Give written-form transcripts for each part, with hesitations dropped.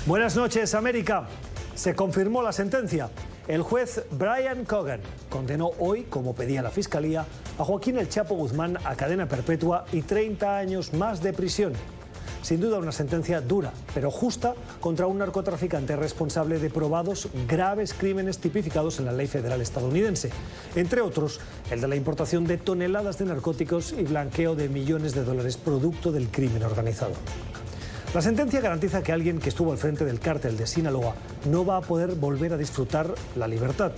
Buenas noches, América. Se confirmó la sentencia. El juez Brian Cogan condenó hoy, como pedía la Fiscalía, a Joaquín El Chapo Guzmán a cadena perpetua y 30 años más de prisión. Sin duda una sentencia dura, pero justa, contra un narcotraficante responsable de probados graves crímenes tipificados en la ley federal estadounidense. Entre otros, el de la importación de toneladas de narcóticos y blanqueo de millones de dólares producto del crimen organizado. La sentencia garantiza que alguien que estuvo al frente del cártel de Sinaloa no va a poder volver a disfrutar la libertad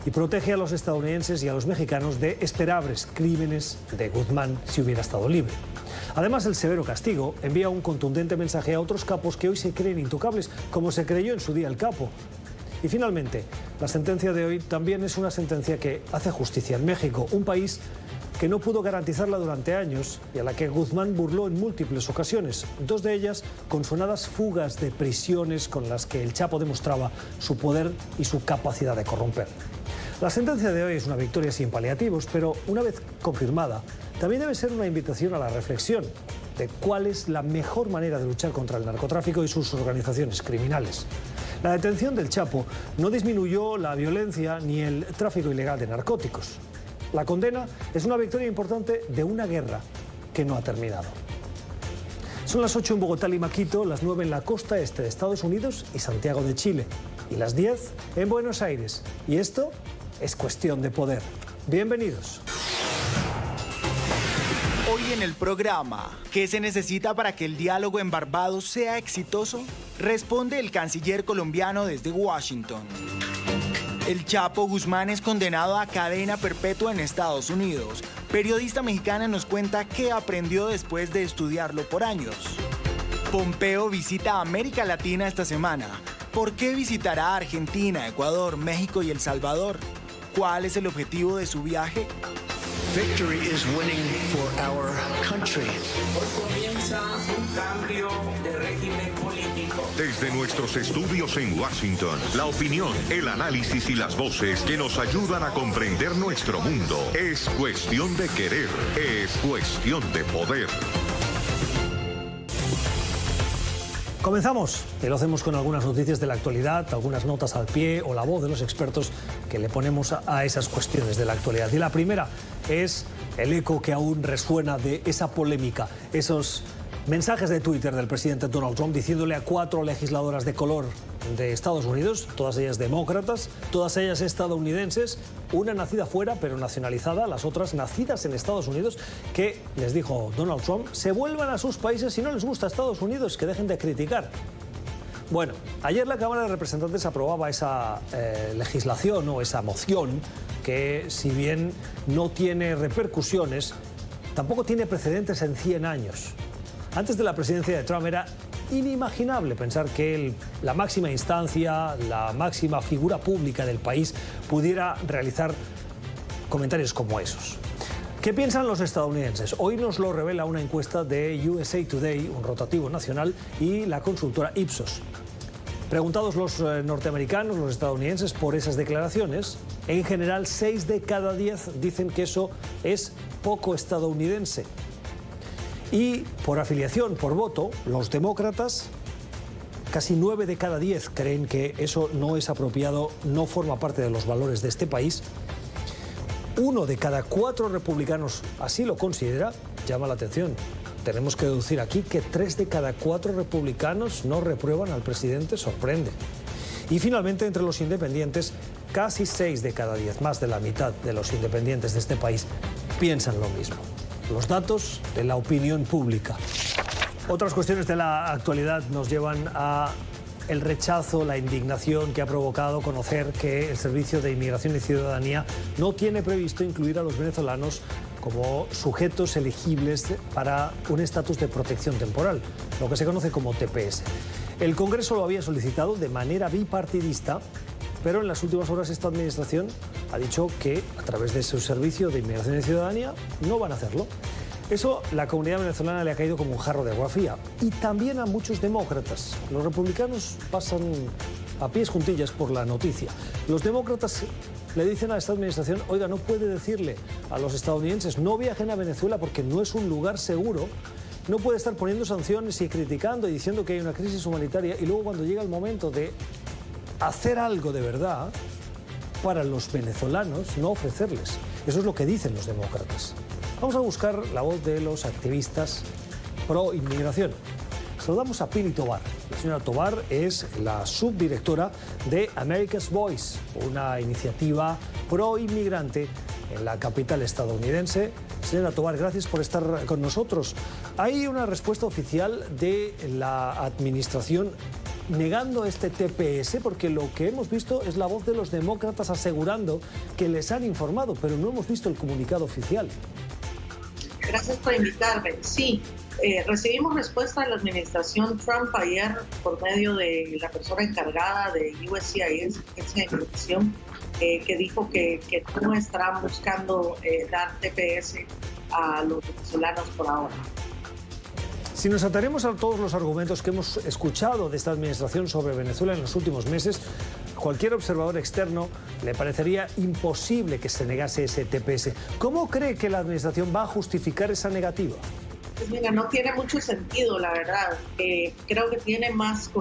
y protege a los estadounidenses y a los mexicanos de esperables crímenes de Guzmán si hubiera estado libre. Además, el severo castigo envía un contundente mensaje a otros capos que hoy se creen intocables, como se creyó en su día el capo. Y finalmente, la sentencia de hoy también es una sentencia que hace justicia en México, un país que no pudo garantizarla durante años y a la que Guzmán burló en múltiples ocasiones, dos de ellas con sonadas fugas de prisiones con las que el Chapo demostraba su poder y su capacidad de corromper. La sentencia de hoy es una victoria sin paliativos, pero una vez confirmada, también debe ser una invitación a la reflexión de cuál es la mejor manera de luchar contra el narcotráfico y sus organizaciones criminales. La detención del Chapo no disminuyó la violencia ni el tráfico ilegal de narcóticos. La condena es una victoria importante de una guerra que no ha terminado. Son las 8 en Bogotá, Lima, Quito, las 9 en la costa este de Estados Unidos y Santiago de Chile, y las 10 en Buenos Aires. Y esto es Cuestión de Poder. Bienvenidos. Hoy en el programa, ¿qué se necesita para que el diálogo en Barbados sea exitoso? Responde el canciller colombiano desde Washington. El Chapo Guzmán es condenado a cadena perpetua en Estados Unidos. Periodista mexicana nos cuenta qué aprendió después de estudiarlo por años. Pompeo visita América Latina esta semana. ¿Por qué visitará Argentina, Ecuador, México y El Salvador? ¿Cuál es el objetivo de su viaje? Victory is winning for our country. Hoy comienza un cambio de régimen político. Desde nuestros estudios en Washington, la opinión, el análisis y las voces que nos ayudan a comprender nuestro mundo. Es cuestión de querer, es cuestión de poder. Comenzamos y lo hacemos con algunas noticias de la actualidad, algunas notas al pie o la voz de los expertos que le ponemos a esas cuestiones de la actualidad. Y la primera es el eco que aún resuena de esa polémica, esos mensajes de Twitter del presidente Donald Trump diciéndole a 4 legisladoras de color de Estados Unidos, todas ellas demócratas, todas ellas estadounidenses, una nacida fuera pero nacionalizada, las otras nacidas en Estados Unidos, que les dijo Donald Trump, se vuelvan a sus países si no les gusta Estados Unidos, que dejen de criticar. Bueno, ayer la Cámara de Representantes aprobaba esa legislación o esa moción que, si bien no tiene repercusiones, tampoco tiene precedentes en 100 años. Antes de la presidencia de Trump era inimaginable pensar que la máxima instancia, la máxima figura pública del país pudiera realizar comentarios como esos. ¿Qué piensan los estadounidenses? Hoy nos lo revela una encuesta de USA Today, un rotativo nacional, y la consultora Ipsos. Preguntados los norteamericanos, los estadounidenses, por esas declaraciones, en general 6 de cada 10 dicen que eso es poco estadounidense. Y por afiliación, por voto, los demócratas, casi 9 de cada 10 creen que eso no es apropiado, no forma parte de los valores de este país. 1 de cada 4 republicanos así lo considera. Llama la atención. Tenemos que deducir aquí que 3 de cada 4 republicanos no reprueban al presidente, sorprende. Y finalmente, entre los independientes, casi 6 de cada 10, más de la mitad de los independientes de este país, piensan lo mismo. Los datos de la opinión pública. Otras cuestiones de la actualidad nos llevan a el rechazo, la indignación que ha provocado conocer que el Servicio de Inmigración y Ciudadanía no tiene previsto incluir a los venezolanos como sujetos elegibles para un estatus de protección temporal, lo que se conoce como TPS. El Congreso lo había solicitado de manera bipartidista, pero en las últimas horas esta administración ha dicho que a través de su Servicio de Inmigración y Ciudadanía no van a hacerlo. Eso la comunidad venezolana le ha caído como un jarro de agua fría. Y también a muchos demócratas. Los republicanos pasan a pies juntillas por la noticia. Los demócratas le dicen a esta administración, oiga, no puede decirle a los estadounidenses no viajen a Venezuela porque no es un lugar seguro. no puede estar poniendo sanciones y criticando y diciendo que hay una crisis humanitaria y luego cuando llega el momento de hacer algo de verdad para los venezolanos, no ofrecerles. Eso es lo que dicen los demócratas. Vamos a buscar la voz de los activistas pro inmigración. Saludamos a Pili Tobar. La señora Tobar es la subdirectora de America's Voice, una iniciativa pro inmigrante en la capital estadounidense. Señora Tobar, gracias por estar con nosotros. Hay una respuesta oficial de la administración negando este TPS, porque lo que hemos visto es la voz de los demócratas asegurando que les han informado, pero no hemos visto el comunicado oficial. Gracias por invitarme. Sí, recibimos respuesta de la administración Trump ayer por medio de la persona encargada de USCIS, Agencia de Inmigración, que dijo que no estarán buscando dar TPS a los venezolanos por ahora. Si nos ataremos a todos los argumentos que hemos escuchado de esta administración sobre Venezuela en los últimos meses, cualquier observador externo le parecería imposible que se negase ese TPS. ¿Cómo cree que la administración va a justificar esa negativa? Pues mira, no tiene mucho sentido, la verdad. Creo que tiene más que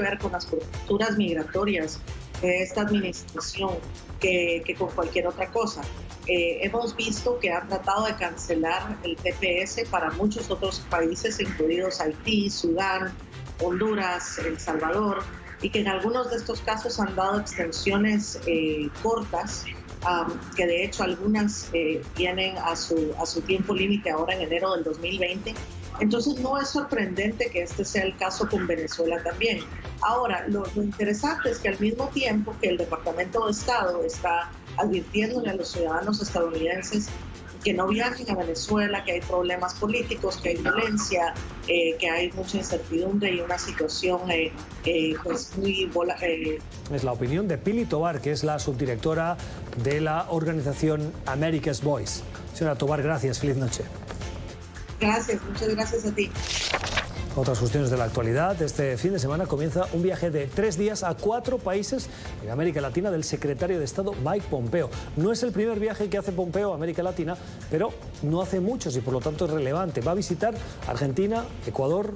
ver con las posturas migratorias de esta administración que con cualquier otra cosa. Hemos visto que han tratado de cancelar el TPS para muchos otros países, incluidos Haití, Sudán, Honduras, El Salvador, y que en algunos de estos casos han dado extensiones cortas, que de hecho algunas vienen a su tiempo límite ahora en enero del 2020. Entonces no es sorprendente que este sea el caso con Venezuela también. Ahora, lo interesante es que al mismo tiempo que el Departamento de Estado está advirtiéndole a los ciudadanos estadounidenses que no viajen a Venezuela, que hay problemas políticos, que hay violencia, que hay mucha incertidumbre y una situación pues muy Es la opinión de Pili Tobar, que es la subdirectora de la organización America's Voice. Señora Tobar, gracias. Feliz noche. Gracias, muchas gracias a ti. Otras cuestiones de la actualidad. Este fin de semana comienza un viaje de 3 días a 4 países en América Latina del secretario de Estado Mike Pompeo. No es el primer viaje que hace Pompeo a América Latina, pero no hace muchos y por lo tanto es relevante. Va a visitar Argentina, Ecuador,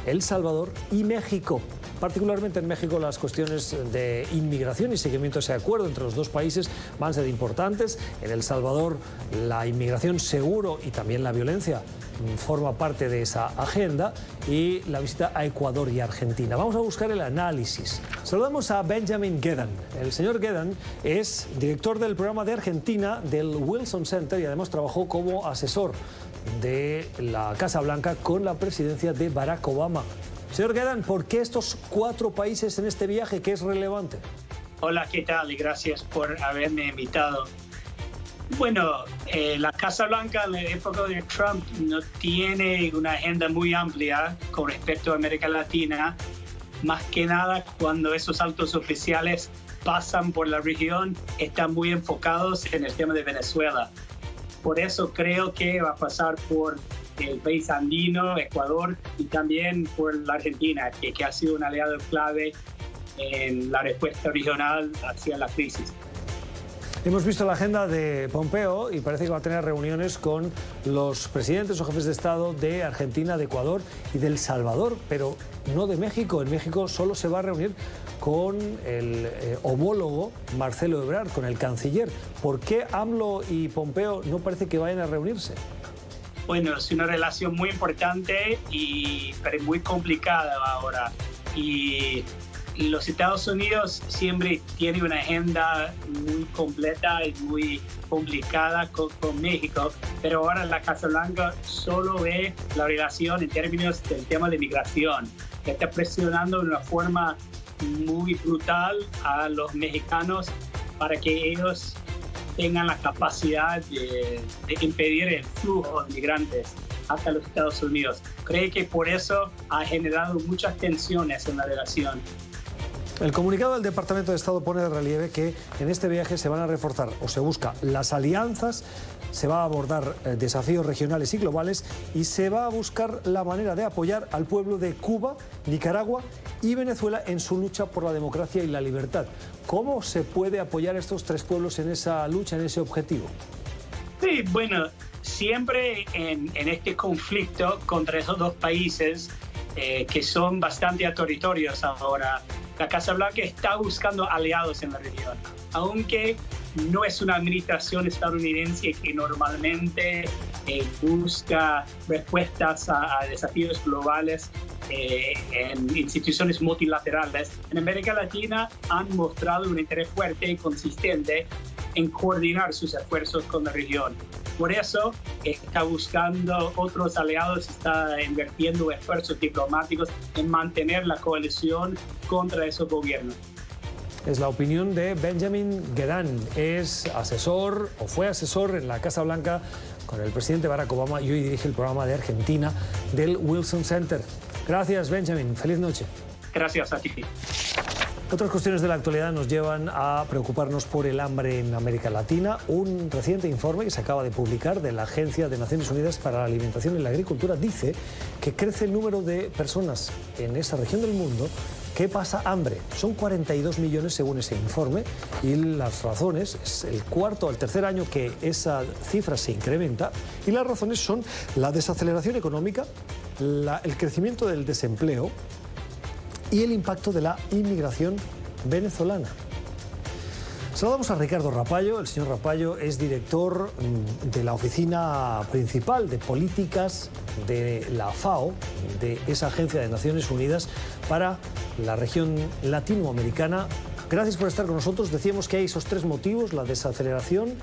El Salvador y México. Particularmente en México las cuestiones de inmigración y seguimiento a ese acuerdo entre los dos países van a ser importantes. En El Salvador la inmigración seguro y también la violencia forma parte de esa agenda, y la visita a Ecuador y Argentina. Vamos a buscar el análisis. Saludamos a Benjamin Gedan. El señor Gedan es director del programa de Argentina del Wilson Center y además trabajó como asesor de la Casa Blanca con la presidencia de Barack Obama. Señor Gedan, ¿por qué estos 4 países en este viaje que es relevante? Hola, ¿qué tal? Y gracias por haberme invitado. Bueno, la Casa Blanca en la época de Trump no tiene una agenda muy amplia con respecto a América Latina, más que nada cuando esos altos oficiales pasan por la región, están muy enfocados en el tema de Venezuela. Por eso creo que va a pasar por el país andino, Ecuador, y también por la Argentina, que ha sido un aliado clave en la respuesta regional hacia la crisis. Hemos visto la agenda de Pompeo y parece que va a tener reuniones con los presidentes o jefes de Estado de Argentina, de Ecuador y de El Salvador, pero no de México. En México solo se va a reunir con el homólogo Marcelo Ebrard, con el canciller. ¿Por qué AMLO y Pompeo no parece que vayan a reunirse? Bueno, es una relación muy importante pero muy complicada ahora. Y los Estados Unidos siempre tienen una agenda muy completa y muy complicada con México, pero ahora la Casa Blanca solo ve la relación en términos del tema de migración, que está presionando de una forma muy brutal a los mexicanos para que ellos tengan la capacidad de impedir el flujo de migrantes hacia los Estados Unidos. Creo que por eso ha generado muchas tensiones en la relación. El comunicado del Departamento de Estado pone de relieve que en este viaje se van a reforzar o se busca las alianzas, se va a abordar desafíos regionales y globales y se va a buscar la manera de apoyar al pueblo de Cuba, Nicaragua y Venezuela en su lucha por la democracia y la libertad. ¿Cómo se puede apoyar a estos 3 pueblos en esa lucha, en ese objetivo? Sí, bueno, siempre en este conflicto contra esos dos países que son bastante autoritorios ahora, la Casa Blanca está buscando aliados en la región, aunque no es una administración estadounidense que normalmente busca respuestas a desafíos globales en instituciones multilaterales. En América Latina han mostrado un interés fuerte y consistente en coordinar sus esfuerzos con la región. Por eso está buscando otros aliados, está invirtiendo esfuerzos diplomáticos en mantener la coalición contra esos gobiernos. Es la opinión de Benjamin Gedan. Es asesor o fue asesor en la Casa Blanca con el presidente Barack Obama y hoy dirige el programa de Argentina del Wilson Center. Gracias, Benjamin. Feliz noche. Gracias a ti. Otras cuestiones de la actualidad nos llevan a preocuparnos por el hambre en América Latina. Un reciente informe que se acaba de publicar de la Agencia de Naciones Unidas para la Alimentación y la Agricultura dice que crece el número de personas en esa región del mundo que pasa hambre. Son 42 millones según ese informe y las razones, es el cuarto o el tercer año que esa cifra se incrementa y las razones son la desaceleración económica, el crecimiento del desempleo y el impacto de la inmigración venezolana. Saludamos a Ricardo Rapallo. El señor Rapallo es director de la oficina principal de políticas de la FAO, de esa agencia de Naciones Unidas para la región latinoamericana. Gracias por estar con nosotros. Decíamos que hay esos tres motivos: la desaceleración,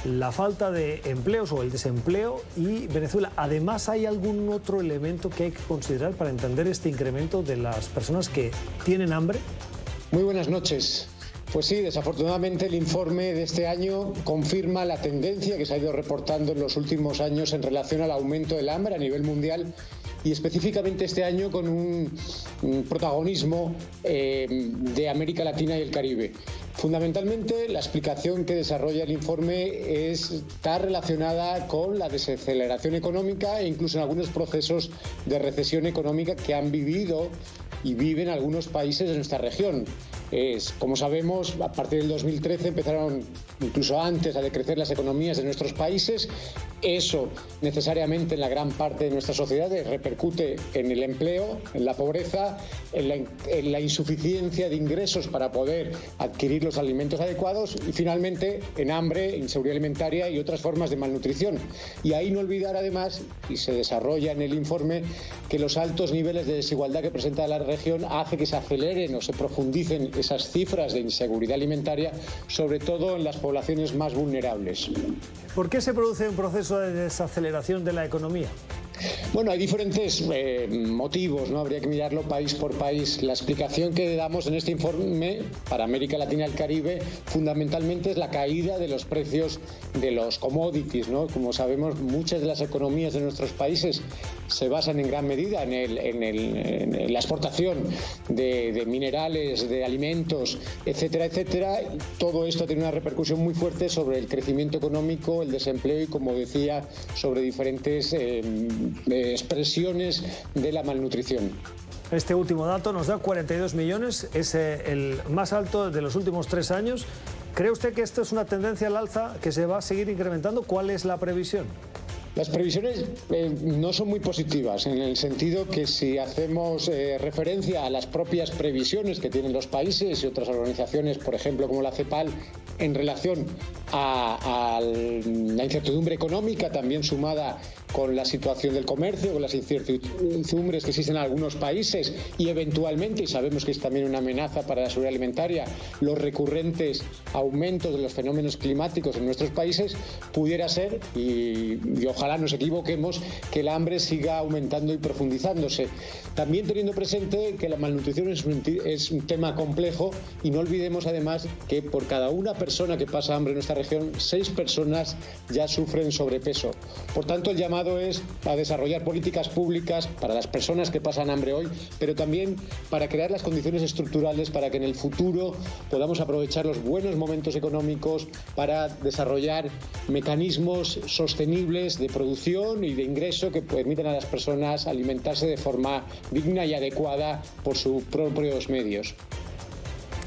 la falta de empleos o el desempleo y Venezuela. Además, ¿hay algún otro elemento que hay que considerar para entender este incremento de las personas que tienen hambre? Muy buenas noches. Pues sí, desafortunadamente el informe de este año confirma la tendencia que se ha ido reportando en los últimos años en relación al aumento del hambre a nivel mundial y específicamente este año con un protagonismo de América Latina y el Caribe. Fundamentalmente, la explicación que desarrolla el informe está relacionada con la desaceleración económica e incluso en algunos procesos de recesión económica que han vivido y viven algunos países de nuestra región. Como sabemos, a partir del 2013 empezaron, incluso antes, a decrecer las economías de nuestros países. Eso necesariamente en la gran parte de nuestras sociedades repercute en el empleo, en la pobreza, en la insuficiencia de ingresos para poder adquirir los alimentos adecuados y finalmente en hambre, inseguridad alimentaria y otras formas de malnutrición. Y ahí no olvidar además, y se desarrolla en el informe, que los altos niveles de desigualdad que presenta la región hace que se aceleren o se profundicen esas cifras de inseguridad alimentaria, sobre todo en las poblaciones más vulnerables. ¿Por qué se produce un proceso de desaceleración de la economía? Bueno, hay diferentes motivos, ¿no? Habría que mirarlo país por país. La explicación que damos en este informe para América Latina y el Caribe fundamentalmente es la caída de los precios de los commodities, ¿no? Como sabemos, muchas de las economías de nuestros países se basan en gran medida en la exportación de minerales, de alimentos, etcétera, etcétera. Todo esto tiene una repercusión muy fuerte sobre el crecimiento económico, el desempleo y, como decía, sobre diferentes expresiones de la malnutrición. Este último dato nos da 42 millones, es el más alto de los últimos 3 años. ¿Cree usted que esto es una tendencia al alza que se va a seguir incrementando? ¿Cuál es la previsión? Las previsiones no son muy positivas, en el sentido que si hacemos referencia a las propias previsiones que tienen los países y otras organizaciones, por ejemplo como la CEPAL, en relación a la incertidumbre económica, también sumada con la situación del comercio, con las incertidumbres que existen en algunos países y eventualmente, y sabemos que es también una amenaza para la seguridad alimentaria, los recurrentes aumentos de los fenómenos climáticos en nuestros países, pudiera ser, y ojalá nos equivoquemos, que el hambre siga aumentando y profundizándose. También teniendo presente que la malnutrición es un tema complejo y no olvidemos además que por cada una persona que pasa hambre en nuestra región, 6 personas ya sufren sobrepeso. Por tanto, el llamado es a desarrollar políticas públicas para las personas que pasan hambre hoy, pero también para crear las condiciones estructurales para que en el futuro podamos aprovechar los buenos momentos económicos para desarrollar mecanismos sostenibles de producción y de ingreso que permitan a las personas alimentarse de forma digna y adecuada por sus propios medios.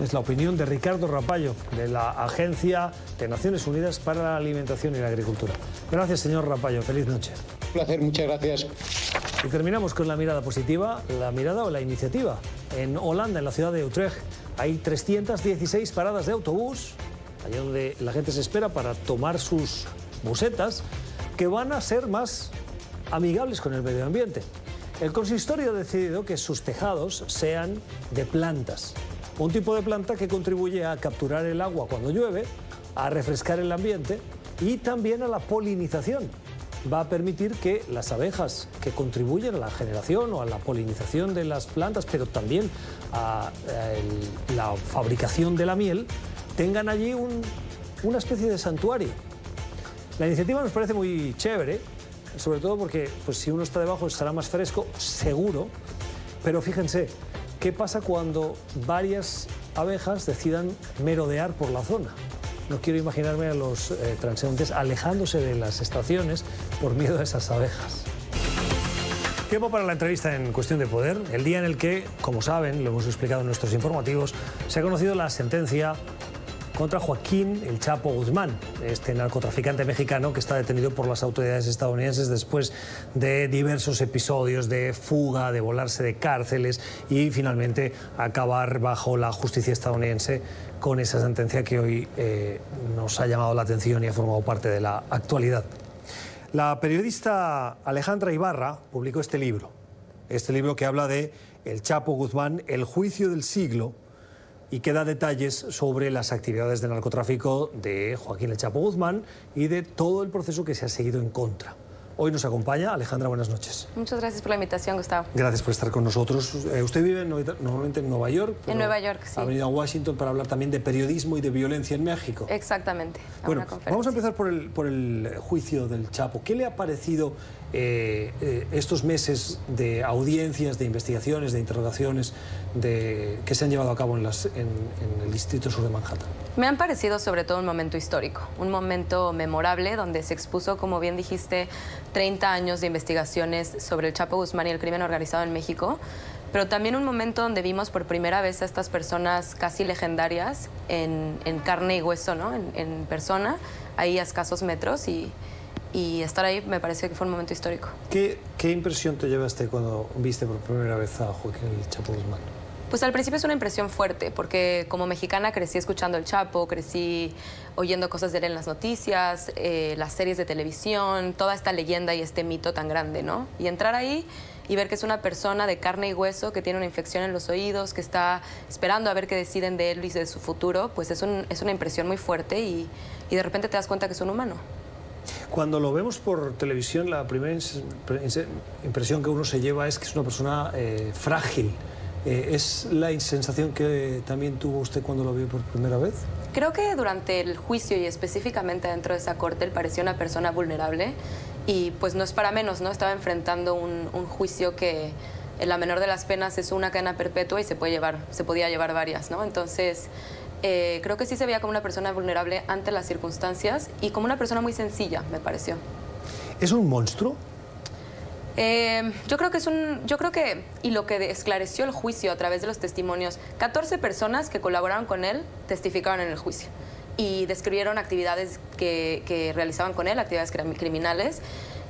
Es la opinión de Ricardo Rapallo, de la Agencia de Naciones Unidas para la Alimentación y la Agricultura. Gracias, señor Rapallo. Feliz noche. Un placer, muchas gracias. Y terminamos con la mirada positiva, la mirada o la iniciativa. En Holanda, en la ciudad de Utrecht, hay 316 paradas de autobús, allá donde la gente se espera para tomar sus busetas, que van a ser más amigables con el medio ambiente. El consistorio ha decidido que sus tejados sean de plantas. Un tipo de planta que contribuye a capturar el agua cuando llueve, a refrescar el ambiente y también a la polinización. Va a permitir que las abejas que contribuyen a la generación o a la polinización de las plantas, pero también a la fabricación de la miel, tengan allí una especie de santuario. La iniciativa nos parece muy chévere, sobre todo porque pues, si uno está debajo estará más fresco, seguro, pero fíjense, ¿qué pasa cuando varias abejas decidan merodear por la zona? No quiero imaginarme a los transeúntes alejándose de las estaciones por miedo a esas abejas. Tiempo para la entrevista en Cuestión de Poder, el día en el que, como saben, lo hemos explicado en nuestros informativos, se ha conocido la sentencia contra Joaquín El Chapo Guzmán, este narcotraficante mexicano que está detenido por las autoridades estadounidenses después de diversos episodios de fuga, de volarse de cárceles y finalmente acabar bajo la justicia estadounidense con esa sentencia que hoy nos ha llamado la atención y ha formado parte de la actualidad. La periodista Alejandra Ibarra publicó este libro que habla de El Chapo Guzmán, el juicio del siglo, y que da detalles sobre las actividades de narcotráfico de Joaquín El Chapo Guzmán y de todo el proceso que se ha seguido en contra. Hoy nos acompaña Alejandra, buenas noches. Muchas gracias por la invitación, Gustavo. Gracias por estar con nosotros. Usted vive normalmente en Nueva York. En Nueva York, sí. Ha venido a Washington para hablar también de periodismo y de violencia en México. Exactamente. Bueno, vamos a empezar por el juicio del Chapo. ¿Qué le ha parecido estos meses de audiencias, de investigaciones, de interrogaciones que se han llevado a cabo en el Distrito Sur de Manhattan? Me han parecido sobre todo un momento histórico, un momento memorable donde se expuso, como bien dijiste, 30 años de investigaciones sobre el Chapo Guzmán y el crimen organizado en México, pero también un momento donde vimos por primera vez a estas personas casi legendarias en carne y hueso, ¿no? En persona, ahí a escasos metros, y estar ahí me pareció que fue un momento histórico. ¿Qué impresión te llevaste cuando viste por primera vez a Joaquín El Chapo Guzmán? Pues al principio es una impresión fuerte, porque como mexicana crecí escuchando El Chapo, crecí oyendo cosas de él en las noticias, las series de televisión, toda esta leyenda y este mito tan grande, ¿no? Y entrar ahí y ver que es una persona de carne y hueso, que tiene una infección en los oídos, que está esperando a ver qué deciden de él y de su futuro, pues es una impresión muy fuerte y de repente te das cuenta que es un humano. Cuando lo vemos por televisión, la primera impresión que uno se lleva es que es una persona frágil. ¿Es la sensación que también tuvo usted cuando lo vio por primera vez? Creo que durante el juicio y específicamente dentro de esa corte, él parecía una persona vulnerable y pues no es para menos, ¿no? Estaba enfrentando un juicio que en la menor de las penas es una cadena perpetua y se podía llevar varias, ¿no? Entonces, creo que sí se veía como una persona vulnerable ante las circunstancias y como una persona muy sencilla, me pareció. ¿Es un monstruo? Yo creo que, y lo que esclareció el juicio a través de los testimonios, 14 personas que colaboraron con él testificaron en el juicio y describieron actividades que realizaban con él, actividades criminales,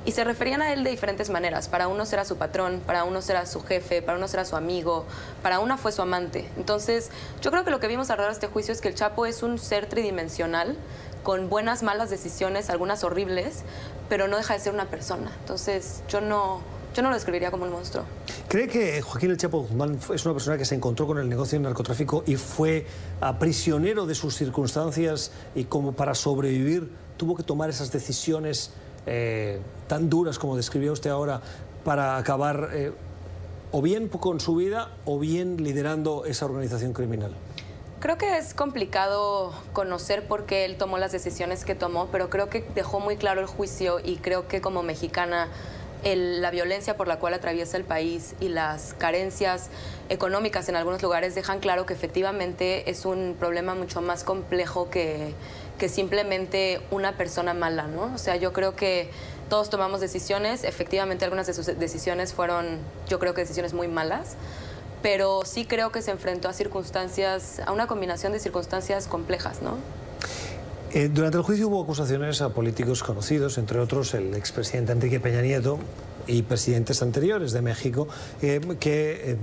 y se referían a él de diferentes maneras. Para unos era su patrón, para unos era su jefe, para unos era su amigo, para una fue su amante. Entonces, yo creo que lo que vimos alrededor de este juicio es que el Chapo es un ser tridimensional, con buenas, malas decisiones, algunas horribles, pero no deja de ser una persona. Entonces, yo no lo describiría como un monstruo. ¿Cree que Joaquín El Chapo Guzmán es una persona que se encontró con el negocio del narcotráfico y fue prisionero de sus circunstancias y como para sobrevivir tuvo que tomar esas decisiones tan duras como describió usted ahora para acabar o bien con su vida o bien liderando esa organización criminal? Creo que es complicado conocer por qué él tomó las decisiones que tomó, pero creo que dejó muy claro el juicio y creo que como mexicana la violencia por la cual atraviesa el país y las carencias económicas en algunos lugares dejan claro que efectivamente es un problema mucho más complejo que simplemente una persona mala, ¿no? O sea, yo creo que todos tomamos decisiones, efectivamente algunas de sus decisiones fueron, yo creo que decisiones muy malas, pero sí creo que se enfrentó a una combinación de circunstancias complejas, ¿no? Durante el juicio hubo acusaciones a políticos conocidos, entre otros el expresidente Enrique Peña Nieto y presidentes anteriores de México, que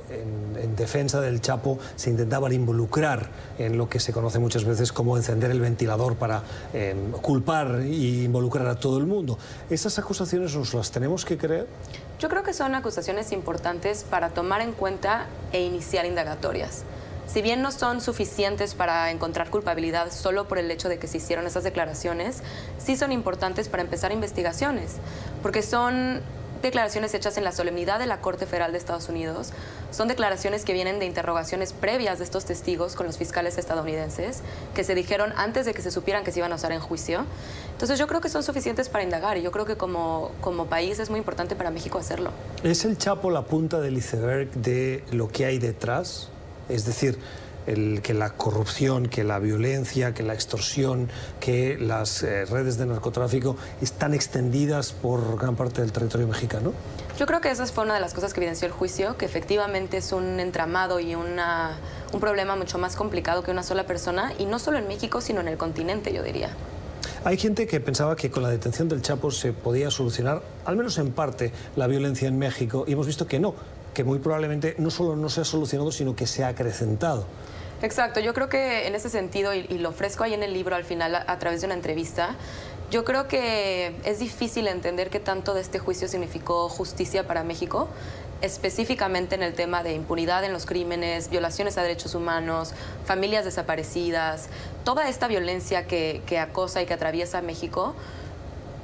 en defensa del Chapo se intentaban involucrar en lo que se conoce muchas veces como encender el ventilador para culpar e involucrar a todo el mundo. ¿Esas acusaciones nos las tenemos que creer? Yo creo que son acusaciones importantes para tomar en cuenta e iniciar indagatorias. Si bien no son suficientes para encontrar culpabilidad solo por el hecho de que se hicieron esas declaraciones, sí son importantes para empezar investigaciones, porque son declaraciones hechas en la solemnidad de la Corte Federal de Estados Unidos, son declaraciones que vienen de interrogaciones previas de estos testigos con los fiscales estadounidenses, que se dijeron antes de que se supieran que se iban a usar en juicio. Entonces yo creo que son suficientes para indagar y yo creo que como país es muy importante para México hacerlo. ¿Es el Chapo la punta del iceberg de lo que hay detrás? Es decir, que la corrupción, que la violencia, que la extorsión, que las redes de narcotráfico están extendidas por gran parte del territorio mexicano. Yo creo que esa fue una de las cosas que evidenció el juicio, que efectivamente es un entramado y un problema mucho más complicado que una sola persona, y no solo en México, sino en el continente, yo diría. Hay gente que pensaba que con la detención del Chapo se podía solucionar, al menos en parte, la violencia en México, y hemos visto que no, que muy probablemente no solo no se ha solucionado, sino que se ha acrecentado. Exacto, yo creo que en ese sentido, y lo ofrezco ahí en el libro al final a través de una entrevista, yo creo que es difícil entender qué tanto de este juicio significó justicia para México, específicamente en el tema de impunidad en los crímenes, violaciones a derechos humanos, familias desaparecidas, toda esta violencia que acosa y que atraviesa a México.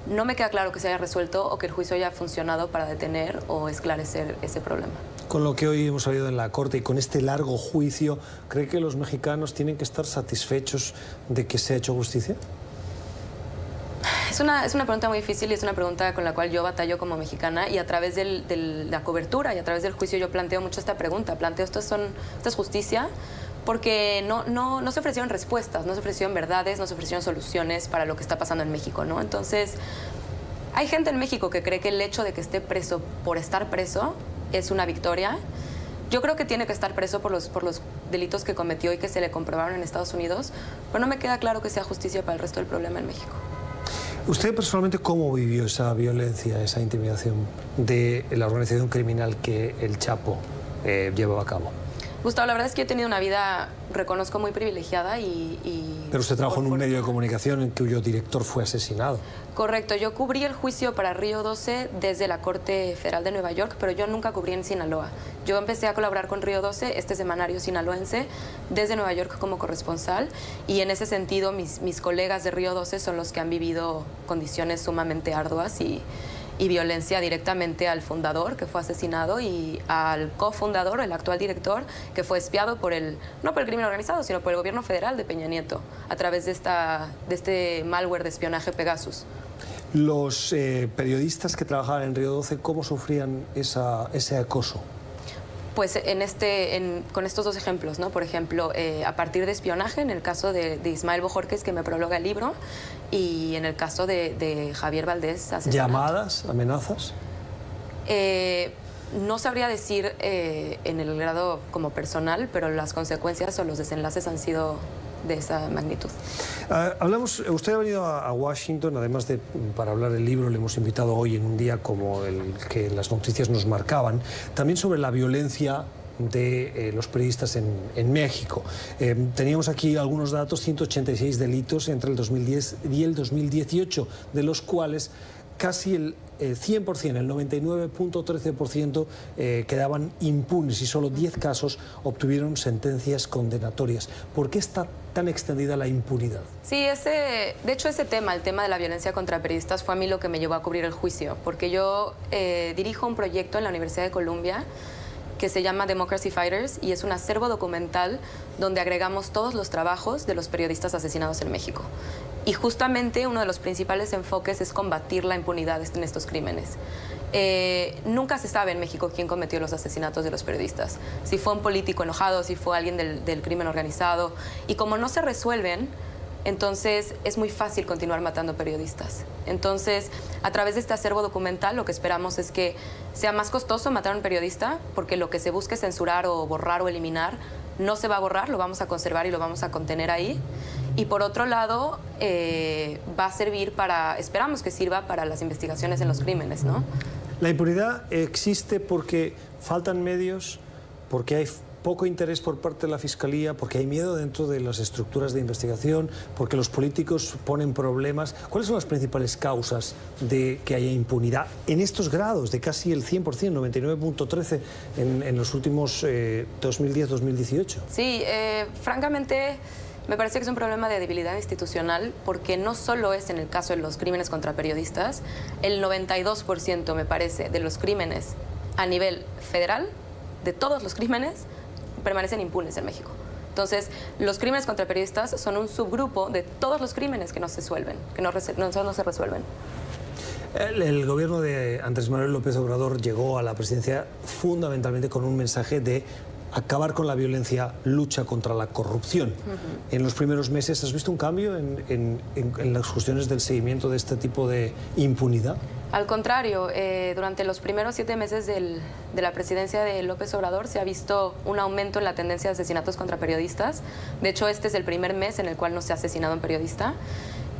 No me queda claro que se haya resuelto o que el juicio haya funcionado para detener o esclarecer ese problema. Con lo que hoy hemos sabido en la Corte y con este largo juicio, ¿cree que los mexicanos tienen que estar satisfechos de que se ha hecho justicia? Es una pregunta muy difícil y es una pregunta con la cual yo batallo como mexicana, y a través de la cobertura y a través del juicio yo planteo mucho esta pregunta. Planteo, ¿esto es justicia? Porque no se ofrecieron respuestas, no se ofrecieron verdades, no se ofrecieron soluciones para lo que está pasando en México, ¿no? Entonces, hay gente en México que cree que el hecho de que esté preso por estar preso es una victoria. Yo creo que tiene que estar preso por los delitos que cometió y que se le comprobaron en Estados Unidos, pero no me queda claro que sea justicia para el resto del problema en México. ¿Usted personalmente cómo vivió esa violencia, esa intimidación de la organización criminal que el Chapo llevaba a cabo? Gustavo, la verdad es que yo he tenido una vida, reconozco, muy privilegiada Pero usted trabajó en un medio de comunicación en cuyo director fue asesinado. Correcto, yo cubrí el juicio para Río 12 desde la Corte Federal de Nueva York, pero yo nunca cubrí en Sinaloa. Yo empecé a colaborar con Río 12, este semanario sinaloense, desde Nueva York como corresponsal, y en ese sentido mis colegas de Río 12 son los que han vivido condiciones sumamente arduas y violencia directamente al fundador, que fue asesinado, y al cofundador, el actual director, que fue espiado no por el crimen organizado, sino por el gobierno federal de Peña Nieto, a través de este malware de espionaje Pegasus. Los periodistas que trabajaban en Río 12, ¿cómo sufrían ese acoso? Pues con estos dos ejemplos, ¿no? Por ejemplo, a partir de espionaje, en el caso de Ismael Bojorquez, que me prologa el libro, y en el caso de Javier Valdés, asesinato. ¿Llamadas? ¿Amenazas? No sabría decir en el grado como personal, pero las consecuencias o los desenlaces han sido de esa magnitud. Usted ha venido a Washington, además de para hablar del libro, le hemos invitado hoy en un día como el que las noticias nos marcaban, también sobre la violencia de los periodistas en México. Teníamos aquí algunos datos, 186 delitos entre el 2010 y el 2018, de los cuales casi el 100%, el 99.13% quedaban impunes y solo 10 casos obtuvieron sentencias condenatorias. ¿Por qué está tan extendida la impunidad? Sí, de hecho ese tema, el tema de la violencia contra periodistas, fue a mí lo que me llevó a cubrir el juicio, porque yo dirijo un proyecto en la Universidad de Columbia que se llama Democracy Fighters, y es un acervo documental donde agregamos todos los trabajos de los periodistas asesinados en México. Y justamente uno de los principales enfoques es combatir la impunidad en estos crímenes. Nunca se sabe en México quién cometió los asesinatos de los periodistas. Si fue un político enojado, si fue alguien del crimen organizado. Y como no se resuelven, Entonces, es muy fácil continuar matando periodistas. Entonces, a través de este acervo documental, lo que esperamos es que sea más costoso matar a un periodista, porque lo que se busque censurar o borrar o eliminar no se va a borrar, lo vamos a conservar y lo vamos a contener ahí. Y por otro lado, va a servir para, esperamos que sirva para las investigaciones en los crímenes, ¿no? La impunidad existe porque faltan medios, porque hay poco interés por parte de la Fiscalía, porque hay miedo dentro de las estructuras de investigación, porque los políticos ponen problemas. ¿Cuáles son las principales causas de que haya impunidad en estos grados, de casi el 100%, 99.13 en los últimos 2010-2018? Sí, francamente, me parece que es un problema de debilidad institucional, porque no solo es en el caso de los crímenes contra periodistas, el 92%, me parece, de los crímenes a nivel federal, de todos los crímenes, permanecen impunes en México. Entonces, los crímenes contra periodistas son un subgrupo de todos los crímenes que no se resuelven, no se resuelven. El gobierno de Andrés Manuel López Obrador llegó a la presidencia fundamentalmente con un mensaje de acabar con la violencia, lucha contra la corrupción. En los primeros meses, ¿has visto un cambio en las cuestiones del seguimiento de este tipo de impunidad? Al contrario, durante los primeros 7 meses de la presidencia de López Obrador se ha visto un aumento en la tendencia de asesinatos contra periodistas. De hecho, este es el primer mes en el cual no se ha asesinado a un periodista.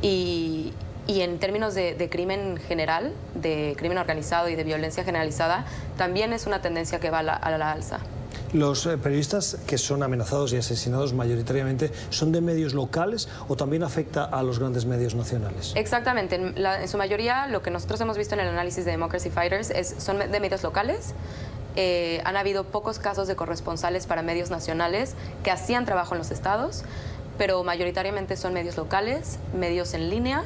Y en términos de crimen general, de crimen organizado y de violencia generalizada, también es una tendencia que va a la alza. ¿Los periodistas que son amenazados y asesinados mayoritariamente son de medios locales o también afecta a los grandes medios nacionales? Exactamente. En su mayoría, lo que nosotros hemos visto en el análisis de Democracy Fighters son de medios locales. Han habido pocos casos de corresponsales para medios nacionales que hacían trabajo en los estados, pero mayoritariamente son medios locales, medios en línea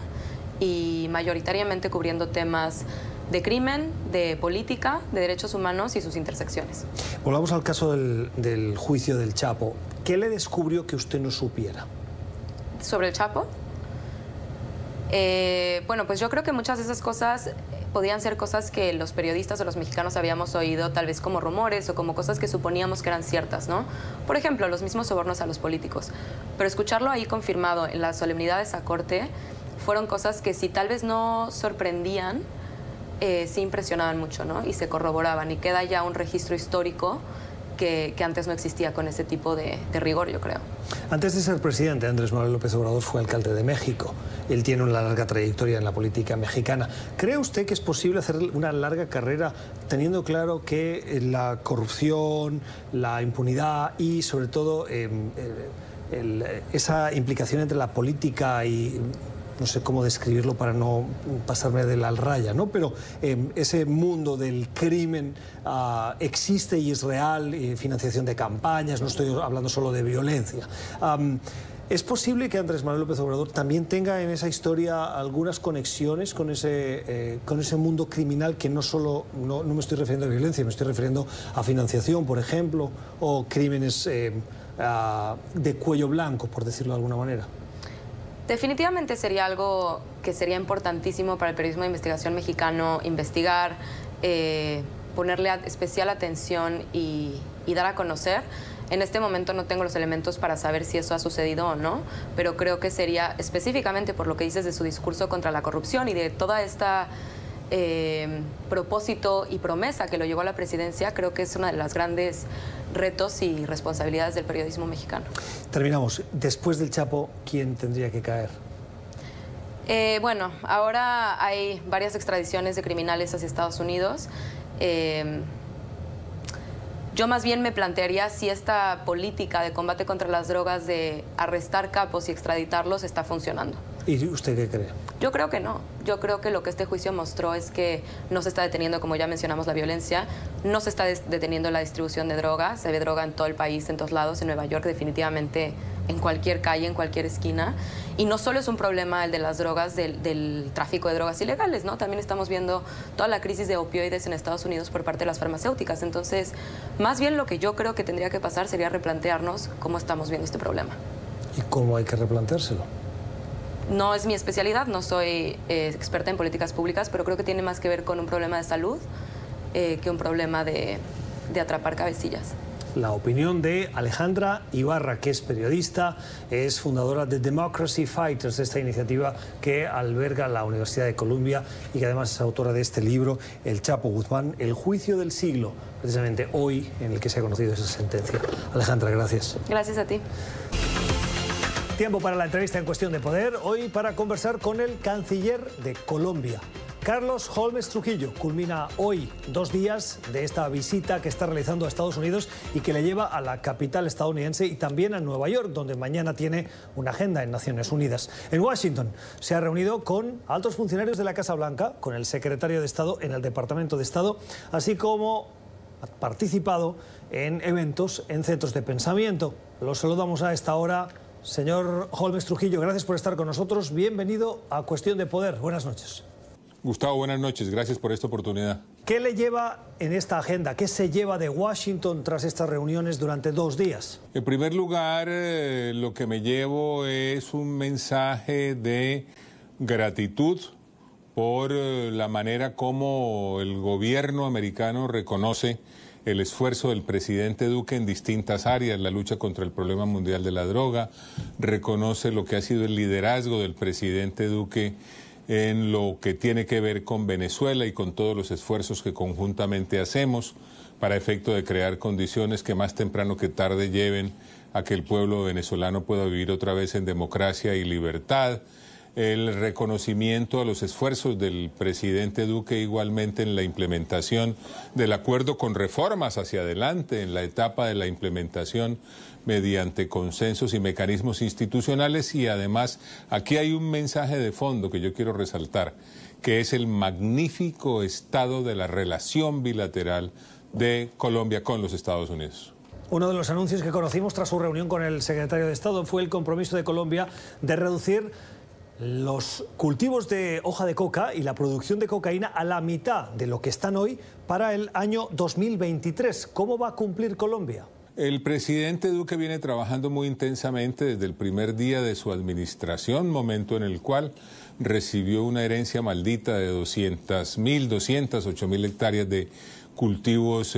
y mayoritariamente cubriendo temas de crimen, de política, de derechos humanos y sus intersecciones. Volvamos al caso del juicio del Chapo. ¿Qué le descubrió que usted no supiera? ¿Sobre el Chapo? Bueno, pues yo creo que muchas de esas cosas podían ser cosas que los periodistas o los mexicanos habíamos oído tal vez como rumores o como cosas que suponíamos que eran ciertas, ¿no? Por ejemplo, los mismos sobornos a los políticos. Pero escucharlo ahí confirmado en las solemnidades a corte fueron cosas que si tal vez no sorprendían, sí impresionaban mucho, ¿no? Y se corroboraban y queda ya un registro histórico que antes no existía con ese tipo de rigor, yo creo. Antes de ser presidente, Andrés Manuel López Obrador fue alcalde de México. Él tiene una larga trayectoria en la política mexicana. ¿Cree usted que es posible hacer una larga carrera teniendo claro que la corrupción, la impunidad y sobre todo esa implicación entre la política y no sé cómo describirlo para no pasarme de la raya, ¿no? Pero ese mundo del crimen existe y es real, financiación de campañas, no estoy hablando solo de violencia. ¿Es posible que Andrés Manuel López Obrador también tenga en esa historia algunas conexiones con ese mundo criminal que no me estoy refiriendo a violencia, me estoy refiriendo a financiación, por ejemplo, o crímenes de cuello blanco, por decirlo de alguna manera? Definitivamente sería algo que sería importantísimo para el periodismo de investigación mexicano, investigar, ponerle especial atención y dar a conocer. En este momento no tengo los elementos para saber si eso ha sucedido o no, pero creo que sería específicamente por lo que dices de su discurso contra la corrupción y de toda esta propósito y promesa que lo llevó a la presidencia, creo que es una de las grandes retos y responsabilidades del periodismo mexicano. Terminamos. Después del Chapo, ¿quién tendría que caer? Bueno, ahora hay varias extradiciones de criminales hacia Estados Unidos. Yo más bien me plantearía si esta política de combate contra las drogas de arrestar capos y extraditarlos está funcionando. ¿Y usted qué cree? Yo creo que no. Yo creo que lo que este juicio mostró es que no se está deteniendo, como ya mencionamos, la violencia, no se está deteniendo la distribución de droga, se ve droga en todo el país, en todos lados, en Nueva York definitivamente, en cualquier calle, en cualquier esquina. Y no solo es un problema el de las drogas, del tráfico de drogas ilegales, ¿no? También estamos viendo toda la crisis de opioides en Estados Unidos por parte de las farmacéuticas. Entonces, más bien lo que yo creo que tendría que pasar sería replantearnos cómo estamos viendo este problema. ¿Y cómo hay que replanteárselo? No es mi especialidad, no soy experta en políticas públicas, pero creo que tiene más que ver con un problema de salud que un problema de atrapar cabecillas. la opinión de Alejandra Ibarra, que es periodista, es fundadora de Democracy Fighters, esta iniciativa que alberga la Universidad de Columbia y que además es autora de este libro, El Chapo Guzmán, el juicio del siglo, precisamente hoy en el que se ha conocido esa sentencia. Alejandra, gracias. Gracias a ti. Tiempo para la entrevista en Cuestión de Poder, hoy para conversar con el canciller de Colombia. Carlos Holmes Trujillo culmina hoy 2 días de esta visita que está realizando a Estados Unidos y que le lleva a la capital estadounidense y también a Nueva York, donde mañana tiene una agenda en Naciones Unidas. En Washington se ha reunido con altos funcionarios de la Casa Blanca, con el secretario de Estado en el Departamento de Estado, así como ha participado en eventos en centros de pensamiento. Los saludamos a esta hora. Señor Holmes Trujillo, gracias por estar con nosotros. Bienvenido a Cuestión de Poder. Buenas noches. Gustavo, buenas noches. Gracias por esta oportunidad. ¿Qué le lleva en esta agenda? ¿Qué se lleva de Washington tras estas reuniones durante 2 días? En primer lugar, lo que me llevo es un mensaje de gratitud por la manera como el gobierno americano reconoce el esfuerzo del presidente Duque en distintas áreas, la lucha contra el problema mundial de la droga, reconoce lo que ha sido el liderazgo del presidente Duque en lo que tiene que ver con Venezuela y con todos los esfuerzos que conjuntamente hacemos para efecto de crear condiciones que más temprano que tarde lleven a que el pueblo venezolano pueda vivir otra vez en democracia y libertad. El reconocimiento a los esfuerzos del presidente Duque igualmente en la implementación del acuerdo con reformas hacia adelante, en la etapa de la implementación mediante consensos y mecanismos institucionales, y además aquí hay un mensaje de fondo que yo quiero resaltar, que es el magnífico estado de la relación bilateral de Colombia con los Estados Unidos. Uno de los anuncios que conocimos tras su reunión con el secretario de Estado fue el compromiso de Colombia de reducir los cultivos de hoja de coca y la producción de cocaína a la mitad de lo que están hoy para el año 2023. ¿Cómo va a cumplir Colombia? El presidente Duque viene trabajando muy intensamente desde el primer día de su administración, momento en el cual recibió una herencia maldita de 208.000 hectáreas de cultivos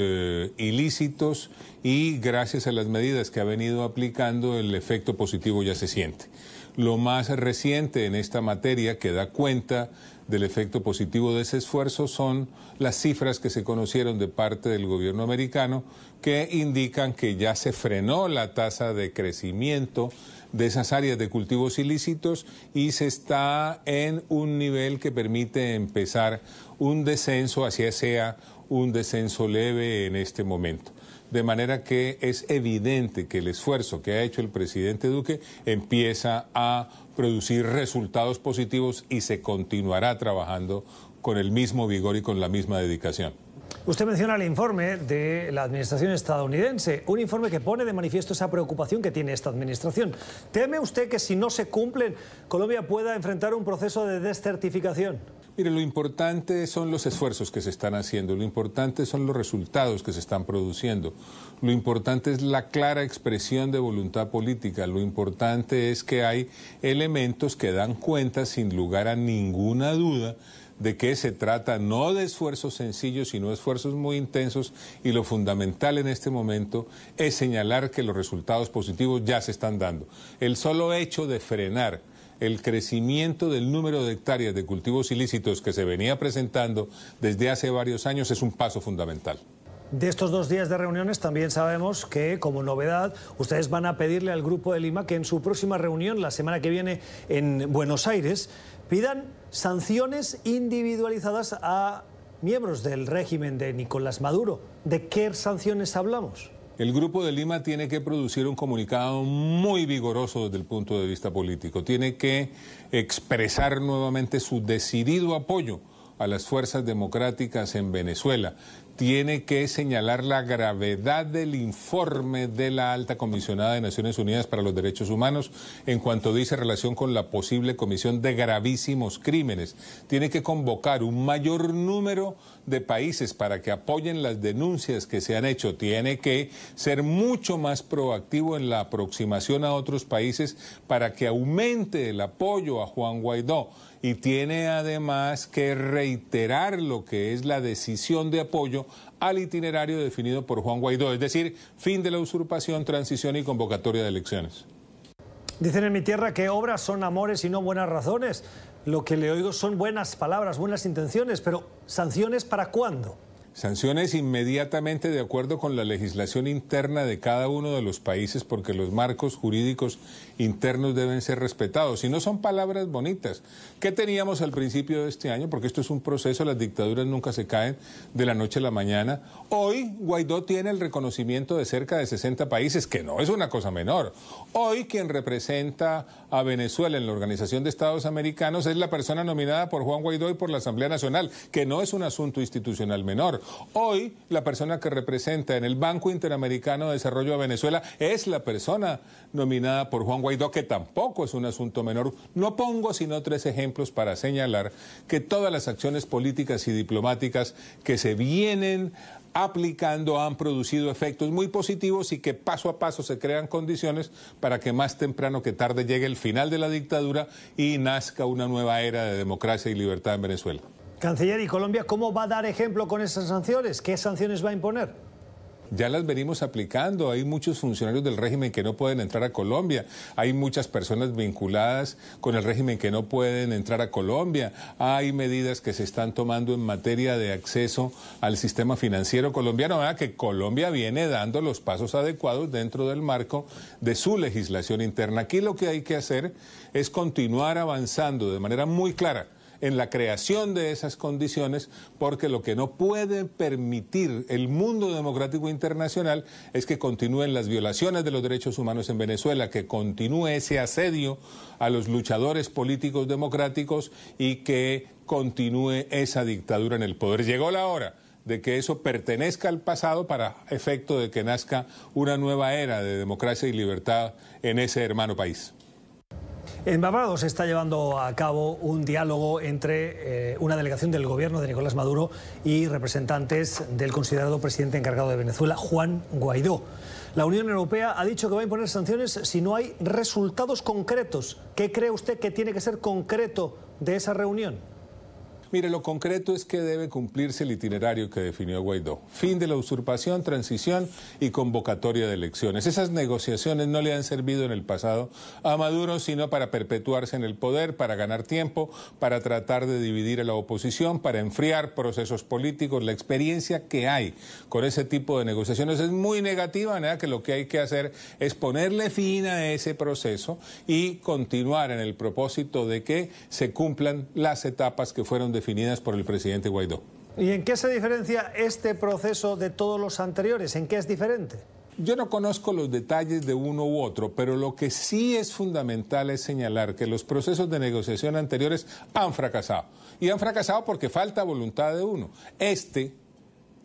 ilícitos, y gracias a las medidas que ha venido aplicando el efecto positivo ya se siente. Lo más reciente en esta materia que da cuenta del efecto positivo de ese esfuerzo son las cifras que se conocieron de parte del gobierno americano, que indican que ya se frenó la tasa de crecimiento de esas áreas de cultivos ilícitos y se está en un nivel que permite empezar un descenso, así sea un descenso leve en este momento. De manera que es evidente que el esfuerzo que ha hecho el presidente Duque empieza a producir resultados positivos y se continuará trabajando con el mismo vigor y con la misma dedicación. Usted menciona el informe de la administración estadounidense, un informe que pone de manifiesto esa preocupación que tiene esta administración. ¿Teme usted que si no se cumplen, Colombia pueda enfrentar un proceso de descertificación? Mire, lo importante son los esfuerzos que se están haciendo, lo importante son los resultados que se están produciendo, lo importante es la clara expresión de voluntad política, lo importante es que hay elementos que dan cuenta sin lugar a ninguna duda de que se trata no de esfuerzos sencillos, sino de esfuerzos muy intensos, y lo fundamental en este momento es señalar que los resultados positivos ya se están dando. El solo hecho de frenar el crecimiento del número de hectáreas de cultivos ilícitos que se venía presentando desde hace varios años es un paso fundamental. De estos 2 días de reuniones también sabemos que, como novedad, ustedes van a pedirle al Grupo de Lima que en su próxima reunión, la semana que viene en Buenos Aires, pidan sanciones individualizadas a miembros del régimen de Nicolás Maduro. ¿De qué sanciones hablamos? El Grupo de Lima tiene que producir un comunicado muy vigoroso desde el punto de vista político. Tiene que expresar nuevamente su decidido apoyo a las fuerzas democráticas en Venezuela. Tiene que señalar la gravedad del informe de la alta comisionada de Naciones Unidas para los Derechos Humanos en cuanto dice relación con la posible comisión de gravísimos crímenes. Tiene que convocar un mayor número de países para que apoyen las denuncias que se han hecho. Tiene que ser mucho más proactivo en la aproximación a otros países para que aumente el apoyo a Juan Guaidó. Y tiene además que reiterar lo que es la decisión de apoyo acuerdo al itinerario definido por Juan Guaidó, es decir, fin de la usurpación, transición y convocatoria de elecciones. Dicen en mi tierra que obras son amores y no buenas razones. Lo que le oigo son buenas palabras, buenas intenciones, pero ¿sanciones para cuándo? Sanciones inmediatamente de acuerdo con la legislación interna de cada uno de los países, porque los marcos jurídicos internos deben ser respetados. Y no son palabras bonitas. ¿Qué teníamos al principio de este año? Porque esto es un proceso, las dictaduras nunca se caen de la noche a la mañana. Hoy Guaidó tiene el reconocimiento de cerca de 60 países, que no es una cosa menor. Hoy quien representa a Venezuela en la Organización de Estados Americanos es la persona nominada por Juan Guaidó y por la Asamblea Nacional, que no es un asunto institucional menor. Hoy la persona que representa en el Banco Interamericano de Desarrollo a Venezuela es la persona nominada por Juan Guaidó, que tampoco es un asunto menor. No pongo sino 3 ejemplos para señalar que todas las acciones políticas y diplomáticas que se vienen aplicando han producido efectos muy positivos y que paso a paso se crean condiciones para que más temprano que tarde llegue el final de la dictadura y nazca una nueva era de democracia y libertad en Venezuela. Canciller, ¿y Colombia cómo va a dar ejemplo con esas sanciones? ¿Qué sanciones va a imponer? Ya las venimos aplicando. Hay muchos funcionarios del régimen que no pueden entrar a Colombia. Hay muchas personas vinculadas con el régimen que no pueden entrar a Colombia. Hay medidas que se están tomando en materia de acceso al sistema financiero colombiano. ¿Verdad? Que Colombia viene dando los pasos adecuados dentro del marco de su legislación interna. Aquí lo que hay que hacer es continuar avanzando de manera muy clara en la creación de esas condiciones, porque lo que no puede permitir el mundo democrático internacional es que continúen las violaciones de los derechos humanos en Venezuela, que continúe ese asedio a los luchadores políticos democráticos y que continúe esa dictadura en el poder. Llegó la hora de que eso pertenezca al pasado para efecto de que nazca una nueva era de democracia y libertad en ese hermano país. En Barbados se está llevando a cabo un diálogo entre una delegación del gobierno de Nicolás Maduro y representantes del considerado presidente encargado de Venezuela, Juan Guaidó. La Unión Europea ha dicho que va a imponer sanciones si no hay resultados concretos. ¿Qué cree usted que tiene que ser concreto de esa reunión? Mire, lo concreto es que debe cumplirse el itinerario que definió Guaidó. Fin de la usurpación, transición y convocatoria de elecciones. Esas negociaciones no le han servido en el pasado a Maduro, sino para perpetuarse en el poder, para ganar tiempo, para tratar de dividir a la oposición, para enfriar procesos políticos. La experiencia que hay con ese tipo de negociaciones es muy negativa, ¿no? Que lo que hay que hacer es ponerle fin a ese proceso y continuar en el propósito de que se cumplan las etapas que fueron definidas por el presidente Guaidó. ¿Y en qué se diferencia este proceso de todos los anteriores? ¿En qué es diferente? Yo no conozco los detalles de uno u otro, pero lo que sí es fundamental es señalar que los procesos de negociación anteriores han fracasado. Y han fracasado porque falta voluntad de uno. Este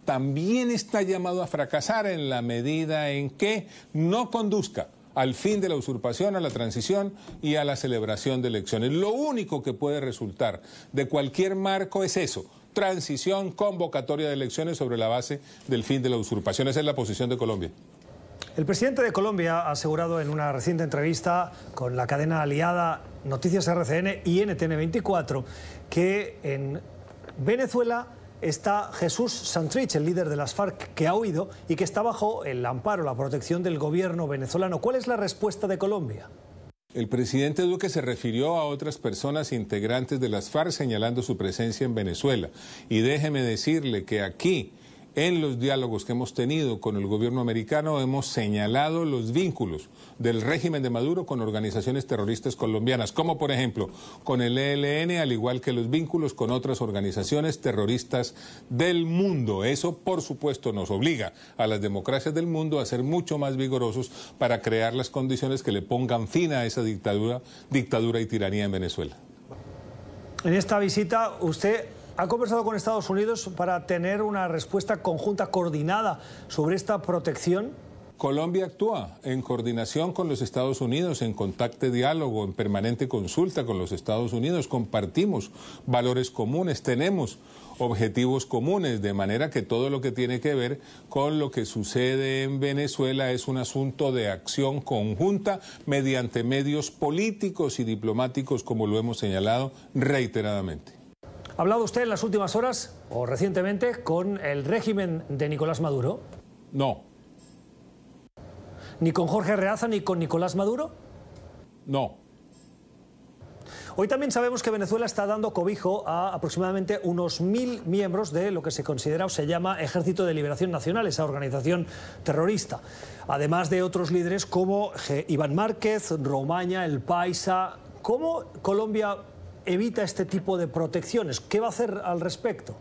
también está llamado a fracasar en la medida en que no conduzca al fin de la usurpación, a la transición y a la celebración de elecciones. Lo único que puede resultar de cualquier marco es eso: transición, convocatoria de elecciones sobre la base del fin de la usurpación. Esa es la posición de Colombia. El presidente de Colombia ha asegurado en una reciente entrevista con la cadena aliada Noticias RCN y NTN24 que en Venezuela está Jesús Santrich, el líder de las FARC, que ha huido y que está bajo el amparo, la protección del gobierno venezolano. ¿Cuál es la respuesta de Colombia? El presidente Duque se refirió a otras personas integrantes de las FARC señalando su presencia en Venezuela. Y déjeme decirle que aquí, en los diálogos que hemos tenido con el gobierno americano, hemos señalado los vínculos del régimen de Maduro con organizaciones terroristas colombianas, como por ejemplo con el ELN, al igual que los vínculos con otras organizaciones terroristas del mundo. Eso, por supuesto, nos obliga a las democracias del mundo a ser mucho más vigorosos para crear las condiciones que le pongan fin a esa dictadura y tiranía en Venezuela. En esta visita, usted ¿ha conversado con Estados Unidos para tener una respuesta conjunta, coordinada sobre esta protección? Colombia actúa en coordinación con los Estados Unidos, en contacto, diálogo, en permanente consulta con los Estados Unidos. Compartimos valores comunes, tenemos objetivos comunes, de manera que todo lo que tiene que ver con lo que sucede en Venezuela es un asunto de acción conjunta mediante medios políticos y diplomáticos, como lo hemos señalado reiteradamente. ¿Ha hablado usted en las últimas horas o recientemente con el régimen de Nicolás Maduro? No. ¿Ni con Jorge Arreaza ni con Nicolás Maduro? No. Hoy también sabemos que Venezuela está dando cobijo a aproximadamente unos 1000 miembros de lo que se considera o se llama Ejército de Liberación Nacional, esa organización terrorista. Además de otros líderes como Iván Márquez, Romaña, El Paisa. ¿Cómo Colombia evita este tipo de protecciones? ¿Qué va a hacer al respecto?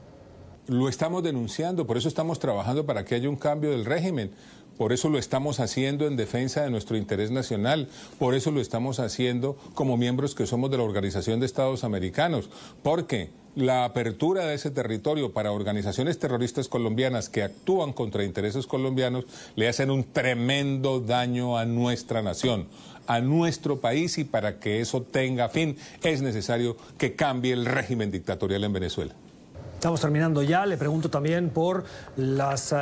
Lo estamos denunciando, por eso estamos trabajando para que haya un cambio del régimen. Por eso lo estamos haciendo en defensa de nuestro interés nacional, por eso lo estamos haciendo como miembros que somos de la Organización de Estados Americanos, porque la apertura de ese territorio para organizaciones terroristas colombianas que actúan contra intereses colombianos le hacen un tremendo daño a nuestra nación, a nuestro país, y para que eso tenga fin es necesario que cambie el régimen dictatorial en Venezuela. Estamos terminando ya. Le pregunto también por las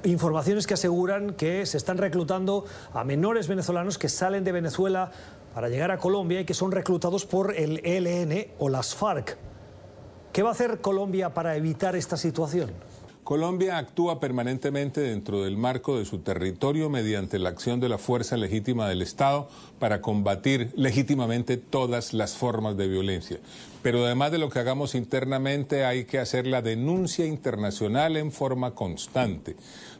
informaciones que aseguran que se están reclutando a menores venezolanos que salen de Venezuela para llegar a Colombia y que son reclutados por el ELN o las FARC. ¿Qué va a hacer Colombia para evitar esta situación? Colombia actúa permanentemente dentro del marco de su territorio mediante la acción de la fuerza legítima del Estado para combatir legítimamente todas las formas de violencia. Pero además de lo que hagamos internamente, hay que hacer la denuncia internacional en forma constante,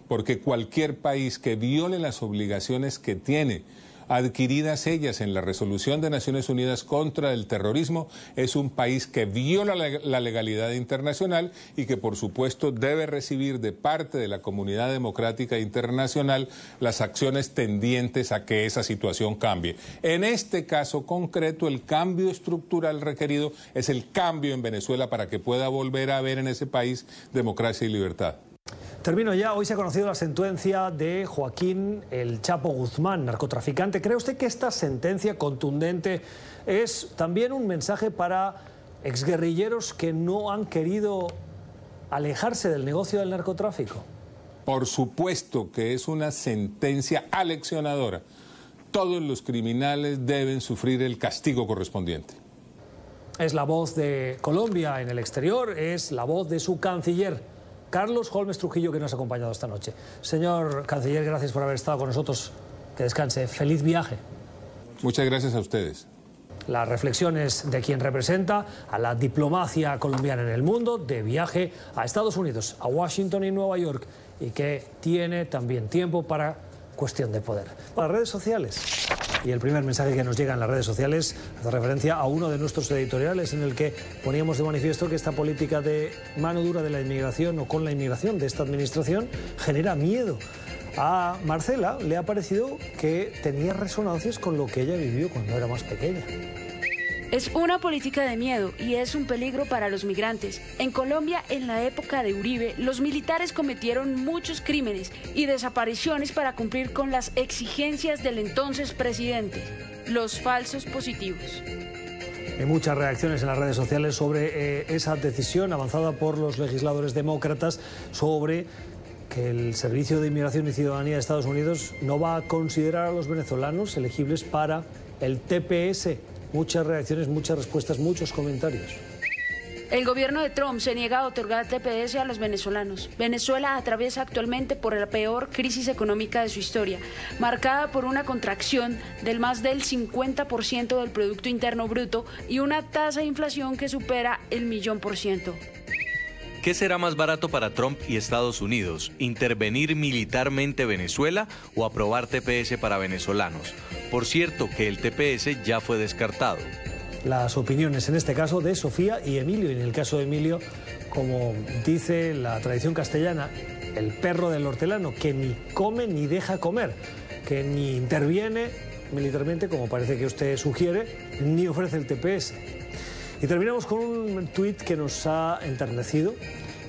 porque cualquier país que viole las obligaciones que tiene adquiridas ellas en la Resolución de Naciones Unidas contra el terrorismo es un país que viola la legalidad internacional y que por supuesto debe recibir de parte de la comunidad democrática internacional las acciones tendientes a que esa situación cambie. En este caso concreto, el cambio estructural requerido es el cambio en Venezuela para que pueda volver a haber en ese país democracia y libertad. Termino ya. Hoy se ha conocido la sentencia de Joaquín El Chapo Guzmán, narcotraficante. ¿Cree usted que esta sentencia contundente es también un mensaje para exguerrilleros que no han querido alejarse del negocio del narcotráfico? Por supuesto que es una sentencia aleccionadora. Todos los criminales deben sufrir el castigo correspondiente. Es la voz de Colombia en el exterior, es la voz de su canciller, Carlos Holmes Trujillo, que nos ha acompañado esta noche. Señor canciller, gracias por haber estado con nosotros. Que descanse. Feliz viaje. Muchas gracias a ustedes. Las reflexiones de quien representa a la diplomacia colombiana en el mundo, de viaje a Estados Unidos, a Washington y Nueva York, y que tiene también tiempo para cuestión de poder. Las redes sociales. Y el primer mensaje que nos llega en las redes sociales hace referencia a uno de nuestros editoriales en el que poníamos de manifiesto que esta política de mano dura de la inmigración o con la inmigración de esta administración genera miedo. A Marcela le ha parecido que tenía resonancias con lo que ella vivió cuando era más pequeña. Es una política de miedo y es un peligro para los migrantes. En Colombia, en la época de Uribe, los militares cometieron muchos crímenes y desapariciones para cumplir con las exigencias del entonces presidente, los falsos positivos. Hay muchas reacciones en las redes sociales sobre esa decisión avanzada por los legisladores demócratas sobre que el Servicio de Inmigración y Ciudadanía de Estados Unidos no va a considerar a los venezolanos elegibles para el TPS. Muchas reacciones, muchas respuestas, muchos comentarios. El gobierno de Trump se niega a otorgar TPS a los venezolanos. Venezuela atraviesa actualmente por la peor crisis económica de su historia, marcada por una contracción del más del 50% del Producto Interno Bruto y una tasa de inflación que supera el 1.000.000%. ¿Qué será más barato para Trump y Estados Unidos? ¿Intervenir militarmente Venezuela o aprobar TPS para venezolanos? Por cierto, que el TPS ya fue descartado. Las opiniones, en este caso, de Sofía y Emilio. Y en el caso de Emilio, como dice la tradición castellana, el perro del hortelano, que ni come ni deja comer, que ni interviene militarmente, como parece que usted sugiere, ni ofrece el TPS. Y terminamos con un tuit que nos ha enternecido.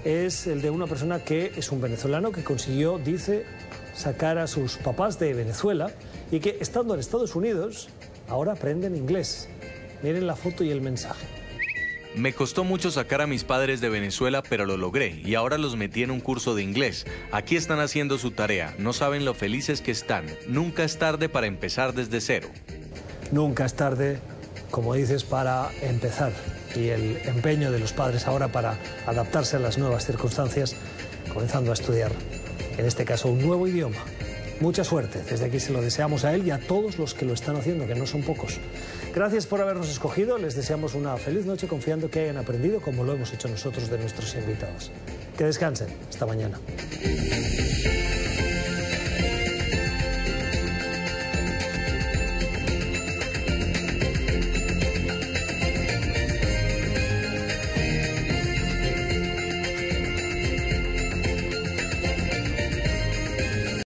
Es el de una persona que es un venezolano que consiguió, dice, sacar a sus papás de Venezuela y que, estando en Estados Unidos, ahora aprenden inglés. Miren la foto y el mensaje. Me costó mucho sacar a mis padres de Venezuela, pero lo logré y ahora los metí en un curso de inglés. Aquí están haciendo su tarea, no saben lo felices que están. Nunca es tarde para empezar desde cero. Nunca es tarde, como dices, para empezar. y el empeño de los padres ahora para adaptarse a las nuevas circunstancias, comenzando a estudiar, en este caso, un nuevo idioma. Mucha suerte. Desde aquí se lo deseamos a él y a todos los que lo están haciendo, que no son pocos. Gracias por habernos escogido. Les deseamos una feliz noche confiando que hayan aprendido como lo hemos hecho nosotros de nuestros invitados. Que descansen. Hasta mañana.